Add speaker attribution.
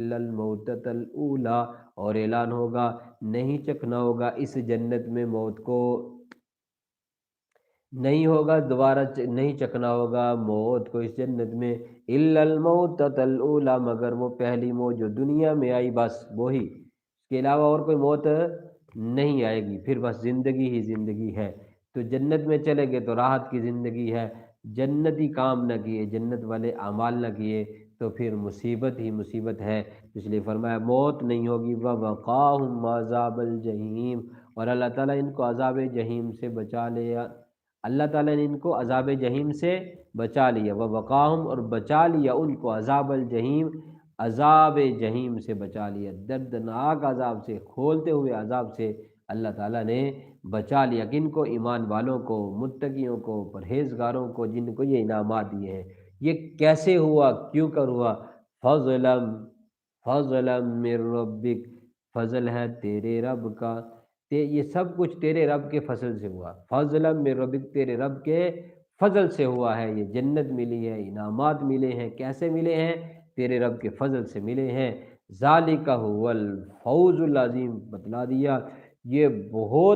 Speaker 1: الموتۃ الاولی، اور اعلان ہوگا نہیں چکھنا ہوگا اس جنت میں موت کو، نہیں ہوگا دوبارہ نہیں چکھنا ہوگا موت کو اس جنت میں، الا الموتۃ الاولی، مگر وہ پہلی موت جو دنیا میں آئی، بس وہی، اس کے علاوہ اور کوئی موت نہیں آئے گی، پھر بس زندگی ہی زندگی ہے۔ تو جنت میں چلے گئے تو راحت کی زندگی ہے، جنتی کام نہ کیے، جنت والے اعمال نہ کیے تو پھر مصیبت ہی مصیبت ہے۔ اس لیے فرمایا موت نہیں ہوگی، وَوَقَاهُمْ عَذَابَ الْجَحِيمِ، اور اللہ تعالیٰ ان کو عذاب جہیم سے بچا لیا، اللہ تعالیٰ نے ان کو عذاب جہیم سے بچا لیا، وَوَقَاهُمْ، اور بچا لیا ان کو، عذاب الجحیم، عذاب جہیم سے بچا لیا، دردناک عذاب سے، کھولتے ہوئے عذاب سے اللہ تعالیٰ نے بچا لیا، کن کو؟ ایمان والوں کو، متقیوں کو، پرہیزگاروں کو، جن کو یہ انعامات دیے ہیں۔ یہ کیسے ہوا، کیوں کر ہوا؟ فضلم، فضلم من ربک، فضل ہے تیرے رب کا، یہ سب کچھ تیرے رب کے فضل سے ہوا، فضلم من ربک، تیرے رب کے فضل سے ہوا ہے، یہ جنت ملی ہے، انعامات ملے ہیں، کیسے ملے ہیں؟ تیرے رب کے فضل سے ملے ہیں۔ ذالک هو الفوز العظیم، بتلا دیا یہ بہت